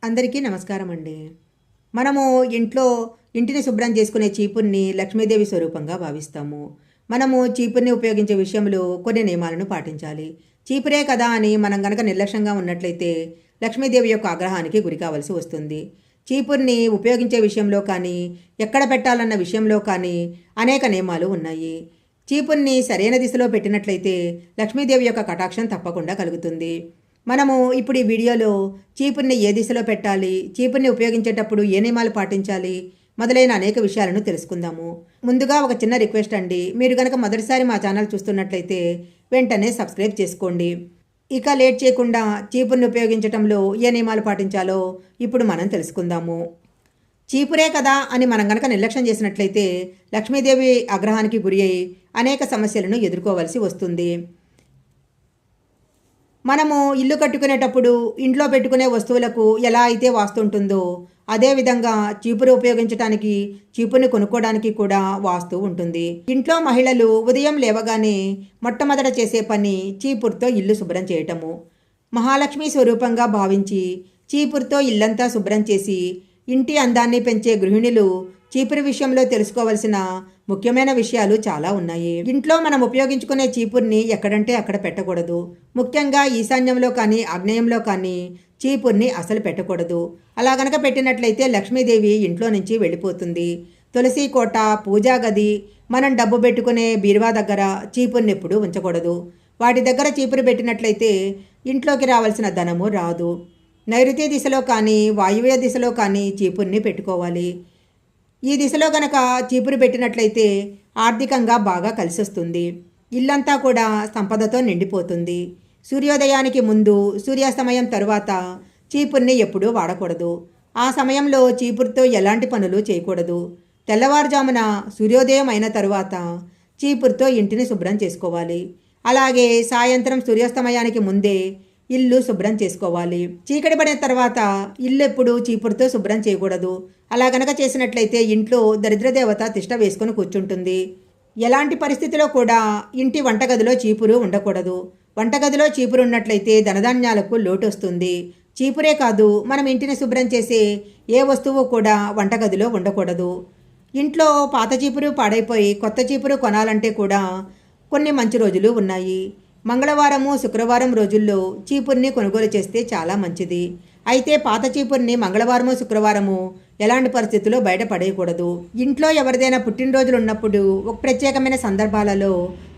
అందరికీ నమస్కారం అండి. మనము ఇంటిని శుభ్రం చేసుకునే చీపుర్ని లక్ష్మీదేవి స్వరూపంగా భావిస్తాము. మనము చీపుర్ని ఉపయోగించే విషయంలో కొన్ని నియమాలను పాటించాలి. చీపురే కదా అని మనం గనక నిర్లక్ష్యంగా ఉన్నట్లయితే లక్ష్మీదేవి యొక్క ఆగ్రహానికి గురి కావాల్సి వస్తుంది. చీపుర్ని ఉపయోగించే విషయంలో కానీ, ఎక్కడ పెట్టాలన్న విషయంలో కానీ అనేక నియమాలు ఉన్నాయి. చీపుర్ని సరైన దిశలో పెట్టినట్లయితే లక్ష్మీదేవి యొక్క కటాక్షం తప్పకుండా కలుగుతుంది. మనము ఇప్పుడు ఈ వీడియోలో చీపుర్ని ఏ దిశలో పెట్టాలి, చీపుర్ని ఉపయోగించేటప్పుడు ఏ నియమాలు పాటించాలి మొదలైన అనేక విషయాలను తెలుసుకుందాము. ముందుగా ఒక చిన్న రిక్వెస్ట్ అండి, మీరు కనుక మొదటిసారి మా ఛానల్ చూస్తున్నట్లయితే వెంటనే సబ్స్క్రైబ్ చేసుకోండి. ఇక లేట్ చేయకుండా చీపుర్ని ఉపయోగించటంలో ఏ నియమాలు పాటించాలో ఇప్పుడు మనం తెలుసుకుందాము. చీపురే కదా అని మనం గనక నిర్లక్ష్యం చేసినట్లయితే లక్ష్మీదేవి ఆగ్రహానికి గురి అయి అనేక సమస్యలను ఎదుర్కోవలసి వస్తుంది. మనము ఇల్లు కట్టుకునేటప్పుడు ఇంట్లో పెట్టుకునే వస్తువులకు ఎలా అయితే వాస్తు ఉంటుందో అదేవిధంగా చీపురు ఉపయోగించడానికి, చీపురుని కొనుక్కోవడానికి కూడా వాస్తు ఉంటుంది. ఇంట్లో మహిళలు ఉదయం లేవగానే మొట్టమొదట చేసే పని చీపురుతో ఇల్లు శుభ్రం చేయటము. మహాలక్ష్మి స్వరూపంగా భావించి చీపురుతో ఇల్లంతా శుభ్రం చేసి ఇంటి అందాన్ని పెంచే గృహిణులు చీపురు విషయంలో తెలుసుకోవాల్సిన ముఖ్యమైన విషయాలు చాలా ఉన్నాయి. ఇంట్లో మనం ఉపయోగించుకునే చీపుర్ని ఎక్కడంటే అక్కడ పెట్టకూడదు. ముఖ్యంగా ఈశాన్యంలో కానీ ఆగ్నేయంలో కానీ చీపుర్ని అసలు పెట్టకూడదు. అలా గనక పెట్టినట్లయితే లక్ష్మీదేవి ఇంట్లో నుంచి వెళ్ళిపోతుంది. తులసి కోట, పూజా గది, మనం డబ్బు పెట్టుకునే బీరువా దగ్గర చీపుర్ని ఎప్పుడూ ఉంచకూడదు. వాటి దగ్గర చీపురు పెట్టినట్లయితే ఇంట్లోకి రావాల్సిన ధనము రాదు. నైరుతి దిశలో కానీ వాయువ్య దిశలో కానీ చీపుర్ని పెట్టుకోవాలి. ఈ దిశలో గనక చీపురు పెట్టినట్లయితే ఆర్థికంగా బాగా కలిసొస్తుంది. ఇల్లంతా కూడా సంపదతో నిండిపోతుంది. సూర్యోదయానికి ముందు, సూర్యాస్తమయం తరువాత చీపుర్ని ఎప్పుడూ వాడకూడదు. ఆ సమయంలో చీపురుతో ఎలాంటి పనులు చేయకూడదు. తెల్లవారుజామున సూర్యోదయం అయిన తరువాత చీపురుతో ఇంటిని శుభ్రం చేసుకోవాలి. అలాగే సాయంత్రం సూర్యాస్తమయానికి ముందే ఇల్లు శుభ్రం చేసుకోవాలి. చీకటి పడిన తర్వాత ఇల్లు ఎప్పుడు చీపురుతో శుభ్రం చేయకూడదు. అలా గనక చేసినట్లయితే ఇంట్లో దరిద్రదేవత తిష్ట వేసుకొని కూర్చుంటుంది. ఎలాంటి పరిస్థితిలో కూడా ఇంటి వంటగదిలో చీపురు ఉండకూడదు. వంటగదిలో చీపురు ఉన్నట్లయితే ధనధాన్యాలకు లోటు వస్తుంది. చీపురే కాదు, మనం ఇంటిని శుభ్రం చేసే ఏ వస్తువు కూడా వంటగదిలో ఉండకూడదు. ఇంట్లో పాత చీపురు పాడైపోయి కొత్త చీపురు కొనాలంటే కూడా కొన్ని మంచి రోజులు ఉన్నాయి. మంగళవారము, శుక్రవారం రోజుల్లో చీపుర్ని కొనుగోలు చేస్తే చాలా మంచిది. అయితే పాత చీపుర్ని మంగళవారము, శుక్రవారము ఎలాంటి పరిస్థితుల్లో బయటపడేయకూడదు. ఇంట్లో ఎవరిదైనా పుట్టినరోజులు ఉన్నప్పుడు ఒక ప్రత్యేకమైన సందర్భాలలో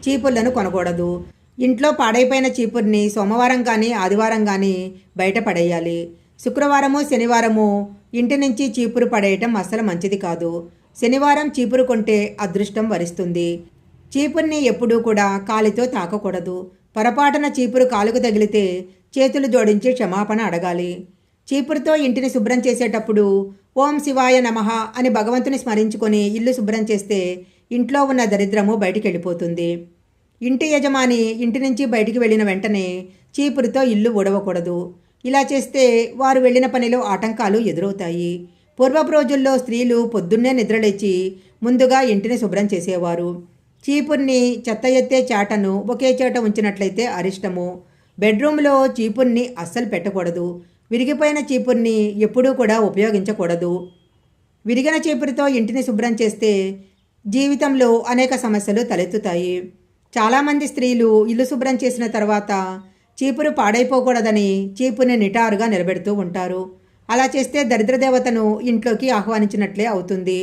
చీపుర్లను కొనకూడదు. ఇంట్లో పాడైపోయిన చీపుర్ని సోమవారం కానీ ఆదివారం కానీ బయట పడేయాలి. శుక్రవారము, శనివారము ఇంటి నుంచి చీపురు పడేయటం అస్సలు మంచిది కాదు. శనివారం చీపురు కొంటే అదృష్టం వరిస్తుంది. చీపుర్ని ఎప్పుడూ కూడా కాలితో తాకకూడదు. పొరపాటున చీపురు కాలుకు తగిలితే చేతులు జోడించి క్షమాపణ అడగాలి. చీపురుతో ఇంటిని శుభ్రం చేసేటప్పుడు ఓం శివాయ నమః అని భగవంతుని స్మరించుకొని ఇల్లు శుభ్రం చేస్తే ఇంట్లో ఉన్న దరిద్రము బయటికి వెళ్ళిపోతుంది. ఇంటి యజమాని ఇంటి నుంచి బయటికి వెళ్ళిన వెంటనే చీపురుతో ఇల్లు ఊడవకూడదు. ఇలా చేస్తే వారు వెళ్ళిన పనిలో ఆటంకాలు ఎదురవుతాయి. పూర్వపు రోజుల్లో స్త్రీలు పొద్దున్నే నిద్రలేచి ముందుగా ఇంటిని శుభ్రం చేసేవారు. చీపుర్ని చెత్త ఎత్తే చాటను ఒకే చోట ఉంచినట్లయితే అరిష్టము. బెడ్రూమ్లో చీపుర్ని అస్సలు పెట్టకూడదు. విరిగిపోయిన చీపుర్ని ఎప్పుడూ కూడా ఉపయోగించకూడదు. విరిగిన చీపురుతో ఇంటిని శుభ్రం చేస్తే జీవితంలో అనేక సమస్యలు తలెత్తుతాయి. చాలామంది స్త్రీలు ఇల్లు శుభ్రం చేసిన తర్వాత చీపురు పాడైపోకూడదని చీపుర్ని నిటారుగా నిలబెడుతూ ఉంటారు. అలా చేస్తే దరిద్రదేవతను ఇంట్లోకి ఆహ్వానించినట్లే అవుతుంది.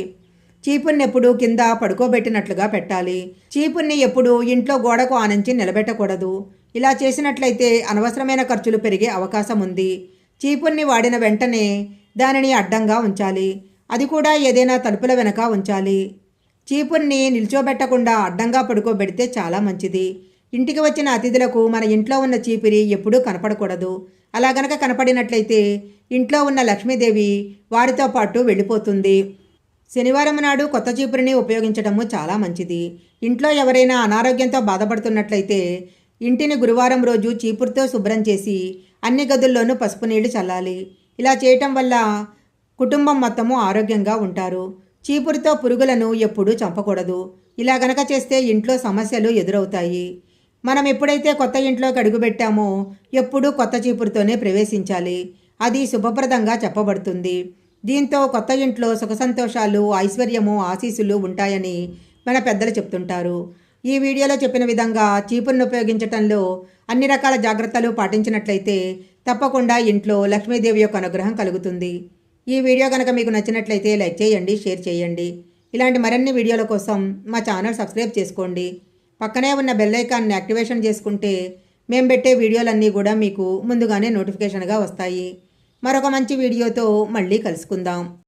చీపుర్ని ఎప్పుడు కింద పడుకోబెట్టినట్లుగా పెట్టాలి. చీపుర్ని ఎప్పుడు ఇంట్లో గోడకు ఆనించి నిలబెట్టకూడదు. ఇలా చేసినట్లయితే అనవసరమైన ఖర్చులు పెరిగే అవకాశం ఉంది. చీపుర్ని వాడిన వెంటనే దానిని అడ్డంగా ఉంచాలి. అది కూడా ఏదైనా తలుపుల వెనక ఉంచాలి. చీపుర్ని నిల్చోబెట్టకుండా అడ్డంగా పడుకోబెడితే చాలా మంచిది. ఇంటికి వచ్చిన అతిథులకు మన ఇంట్లో ఉన్న చీపిరి ఎప్పుడూ కనపడకూడదు. అలా గనక కనపడినట్లయితే ఇంట్లో ఉన్న లక్ష్మీదేవి వారితో పాటు వెళ్ళిపోతుంది. శనివారం నాడు కొత్త చీపురుని ఉపయోగించడము చాలా మంచిది. ఇంట్లో ఎవరైనా అనారోగ్యంతో బాధపడుతున్నట్లయితే ఇంటిని గురువారం రోజు చీపురుతో శుభ్రం చేసి అన్ని గదుల్లోనూ పసుపు నీళ్లు చల్లాలి. ఇలా చేయటం వల్ల కుటుంబం మొత్తము ఆరోగ్యంగా ఉంటారు. చీపురుతో పురుగులను ఎప్పుడూ చంపకూడదు. ఇలా గనక చేస్తే ఇంట్లో సమస్యలు ఎదురవుతాయి. మనం ఎప్పుడైతే కొత్త ఇంట్లోకి అడుగుపెట్టామో ఎప్పుడూ కొత్త చీపురుతోనే ప్రవేశించాలి. అది శుభప్రదంగా చెప్పబడుతుంది. దీంతో కొత్త ఇంట్లో సుఖ సంతోషాలు, ఐశ్వర్యము, ఆశీస్సులు ఉంటాయని మన పెద్దలు చెప్తుంటారు. ఈ వీడియోలో చెప్పిన విధంగా చీపురును ఉపయోగించటంలో అన్ని రకాల జాగ్రత్తలు పాటించినట్లయితే తప్పకుండా ఇంట్లో లక్ష్మీదేవి యొక్క అనుగ్రహం కలుగుతుంది. ఈ వీడియో కనుక మీకు నచ్చినట్లయితే లైక్ చేయండి, షేర్ చేయండి. ఇలాంటి మరిన్ని వీడియోల కోసం మా ఛానల్ సబ్స్క్రైబ్ చేసుకోండి. పక్కనే ఉన్న బెల్ ఐకాన్ని యాక్టివేషన్ చేసుకుంటే మేము పెట్టే వీడియోలన్నీ కూడా మీకు ముందుగానే నోటిఫికేషన్గా వస్తాయి. మరొక మంచి వీడియోతో మళ్ళీ కలుసుకుందాం.